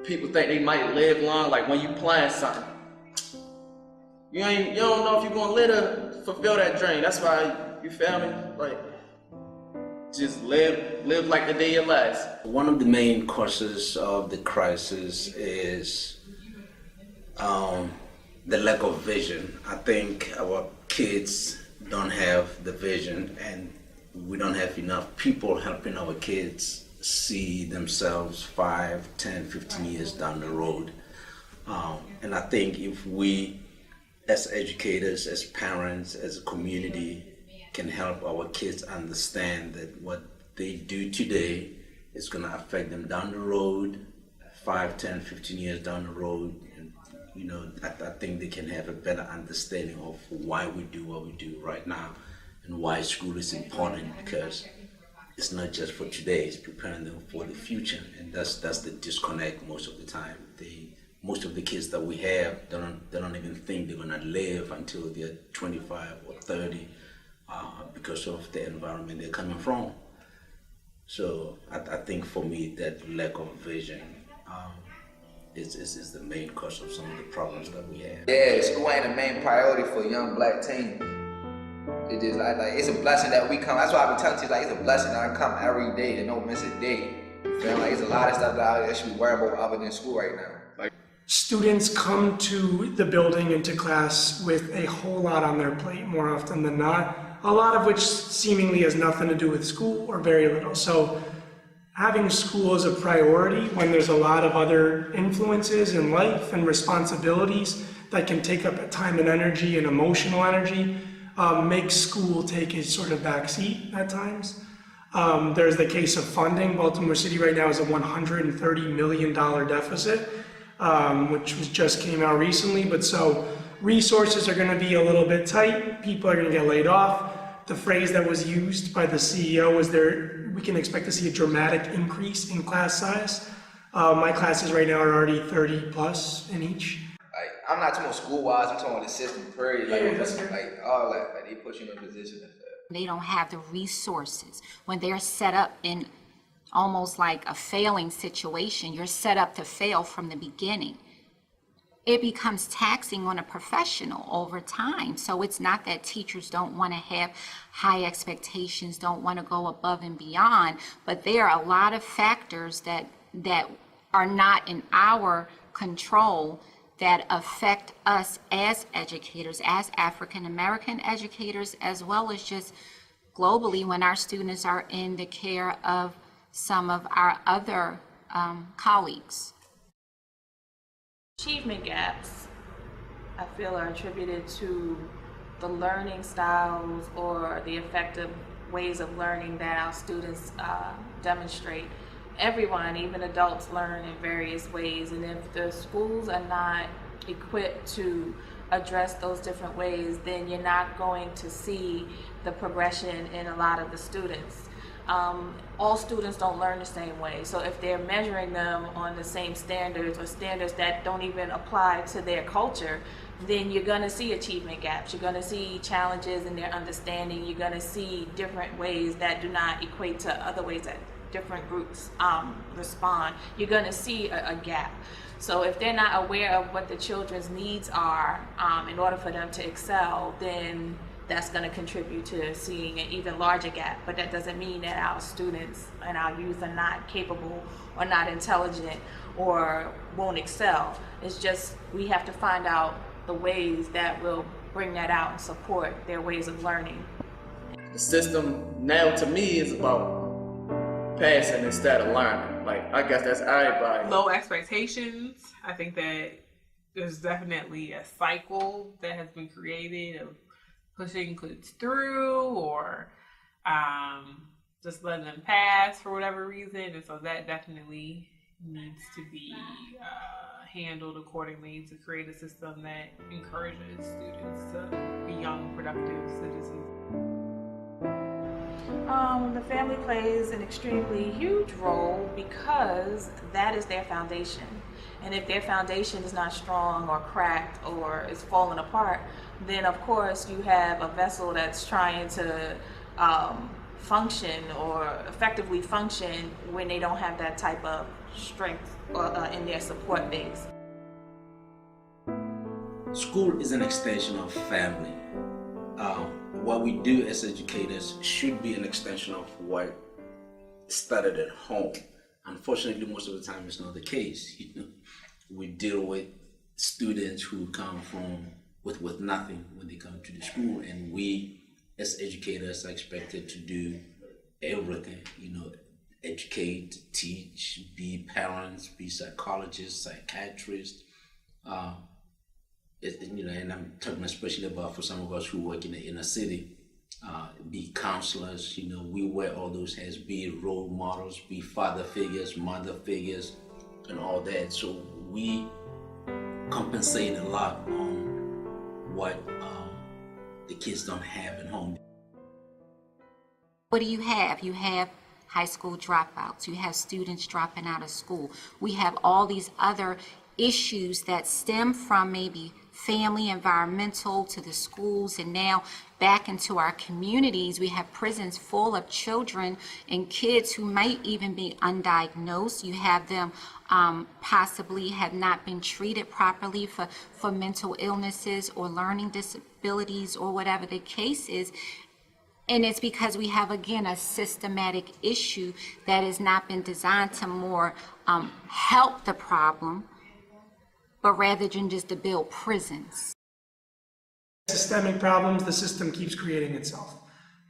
people think they might live long. Like when you plan something, you don't know if you're gonna live to fulfill that dream. That's why, you feel me? Like, just live like the day you last. One of the main causes of the crisis is the lack of vision. I think our kids don't have the vision, and we don't have enough people helping our kids see themselves 5, 10, 15 years down the road. And I think if we, as educators, as parents, as a community, can help our kids understand that what they do today is going to affect them down the road, 5, 10, 15 years down the road. And, you know, I think they can have a better understanding of why we do what we do right now and why school is important, because it's not just for today, it's preparing them for the future. And that's the disconnect most of the time. Most of the kids that we have, they don't even think they're gonna live until they're 25 or 30 because of the environment they're coming from. So I think for me that lack of vision is the main cause of some of the problems that we have. Yeah, school ain't the main priority for young black teens. It is like it's a blessing that we come. That's why I be telling you, like, it's a blessing that I come every day and don't miss a day. You feel like it's a lot of stuff that I should be worried about other than school right now. Students come to the building and to class with a whole lot on their plate more often than not, a lot of which seemingly has nothing to do with school or very little. So having school as a priority when there's a lot of other influences in life and responsibilities that can take up time and energy and emotional energy makes school take a sort of backseat at times. There's the case of funding. Baltimore City right now is a $130 million deficit. Which just came out recently, but so resources are going to be a little bit tight. People are going to get laid off. The phrase that was used by the CEO was we can expect to see a dramatic increase in class size. My classes right now are already 30 plus in each. Like, I'm not talking about school-wise, I'm talking about the system, period. Like all that, like they put you in a position to fail. They don't have the resources. When they're set up in almost like a failing situation, you're set up to fail from the beginning. It becomes taxing on a professional over time. So it's not that teachers don't want to have high expectations, don't want to go above and beyond, but there are a lot of factors that are not in our control that affect us as educators, as African American educators, as well as just globally when our students are in the care of some of our other colleagues. Achievement gaps, I feel, are attributed to the learning styles or the effective ways of learning that our students demonstrate. Everyone, even adults, learn in various ways, and if the schools are not equipped to address those different ways, then you're not going to see the progression in a lot of the students. All students don't learn the same way. So if they're measuring them on the same standards or standards that don't even apply to their culture, then you're going to see achievement gaps. You're going to see challenges in their understanding. You're going to see different ways that do not equate to other ways that different groups respond. You're going to see a gap. So if they're not aware of what the children's needs are in order for them to excel, then that's going to contribute to seeing an even larger gap. But that doesn't mean that our students and our youth are not capable or not intelligent or won't excel. It's just we have to find out the ways that will bring that out and support their ways of learning. The system now to me is about passing instead of learning. Like, I guess that's everybody. Low expectations. I think that there's definitely a cycle that has been created of pushing kids through or just letting them pass for whatever reason. And so that definitely needs to be handled accordingly to create a system that encourages students to be young, productive citizens. The family plays an extremely huge role because that is their foundation. And if their foundation is not strong or cracked or is falling apart, then of course you have a vessel that's trying to function or effectively function when they don't have that type of strength in their support base. School is an extension of family. What we do as educators should be an extension of what started at home. Unfortunately, most of the time it's not the case. We deal with students who come from with nothing when they come to the school, and we as educators are expected to do everything, educate, teach, be parents, be psychologists, psychiatrists, and I'm talking especially about for some of us who work in the inner city, be counselors, we wear all those hats, be role models, be father figures, mother figures, and all that. So we compensate a lot on what the kids don't have at home. What do you have? You have high school dropouts. You have students dropping out of school. We have all these other issues that stem from maybe family, environmental, to the schools, and now back into our communities. We have prisons full of children and kids who might even be undiagnosed. You have them possibly have not been treated properly for mental illnesses or learning disabilities or whatever the case is. And it's because we have, again, a systematic issue that has not been designed to more help the problem, but rather than just to build prisons. Systemic problems, the system keeps creating itself.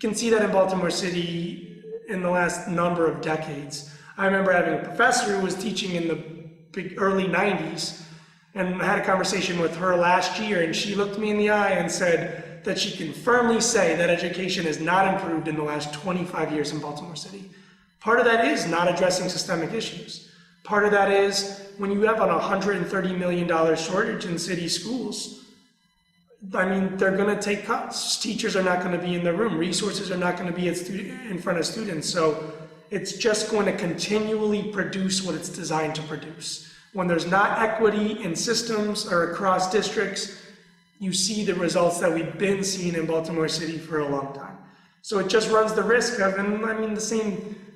You can see that in Baltimore City in the last number of decades. I remember having a professor who was teaching in the early 90s, and I had a conversation with her last year, and she looked me in the eye and said that she can firmly say that education has not improved in the last 25 years in Baltimore City. Part of that is not addressing systemic issues. Part of that is when you have an $130 million shortage in city schools, they're going to take cuts. Teachers are not going to be in the room. Resources are not going to be in front of students. So it's just going to continually produce what it's designed to produce. When there's not equity in systems or across districts, you see the results that we've been seeing in Baltimore City for a long time. So it just runs the risk of,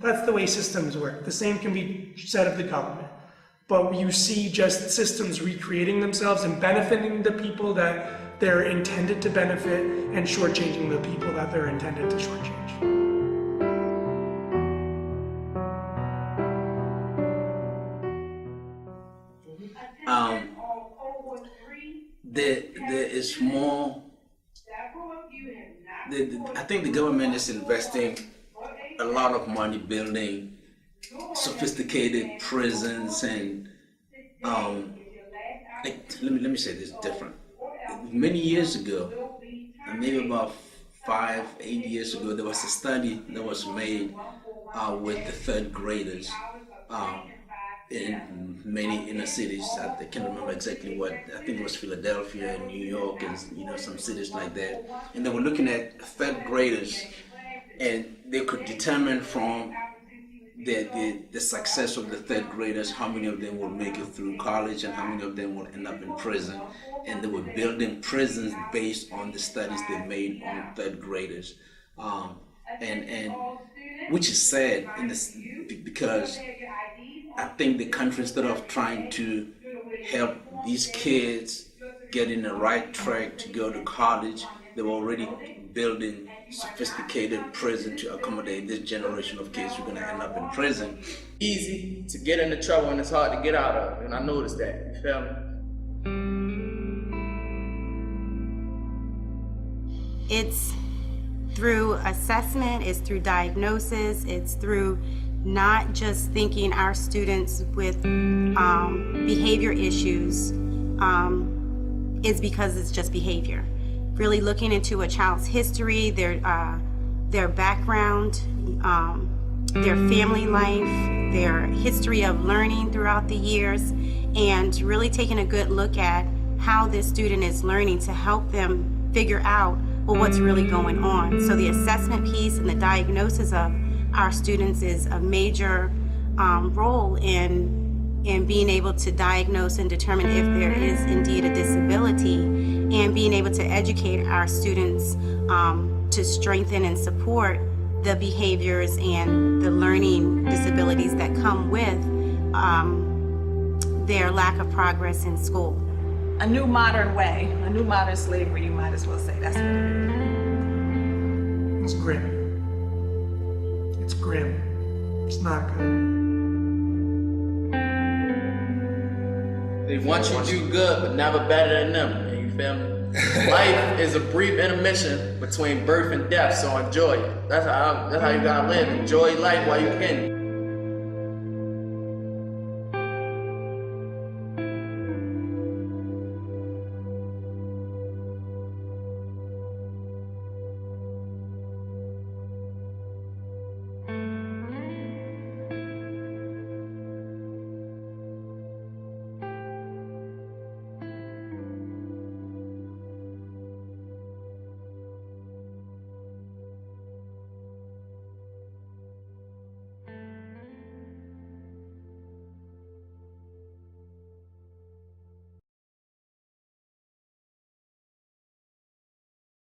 that's the way systems work. The same can be said of the government. But you see just systems recreating themselves and benefiting the people that they're intended to benefit and shortchanging the people that they're intended to shortchange. There is more. I think the government is investing a lot of money building sophisticated prisons and let me say this different. Many years ago, maybe about 5-8 years ago, there was a study that was made with the third graders in many inner cities. I can't remember exactly what. I think it was Philadelphia and New York and some cities like that. And they were looking at third graders, and they could determine from the success of the third graders how many of them will make it through college and how many of them will end up in prison. And they were building prisons based on the studies they made on third graders, and which is sad in this, because I think the country, instead of trying to help these kids get in the right track to go to college, they were already building sophisticated prison to accommodate this generation of kids who are going to end up in prison. Easy to get into trouble and it's hard to get out of, and I noticed that, you feel me? It's through assessment, it's through diagnosis, it's through not just thinking our students with behavior issues is because it's just behavior. Really looking into a child's history, their background, their family life, their history of learning throughout the years, and really taking a good look at how this student is learning to help them figure out what's really going on. So the assessment piece and the diagnosis of our students is a major role in being able to diagnose and determine if there is indeed a disability, and being able to educate our students to strengthen and support the behaviors and the learning disabilities that come with their lack of progress in school. A new modern way, a new modern slavery, you might as well say. That's what it is. It's grim. It's grim. It's not good. They want you to do good, but never better than them. You feel me? Life is a brief intermission between birth and death, so enjoy it. That's how you gotta live. Enjoy life while you can.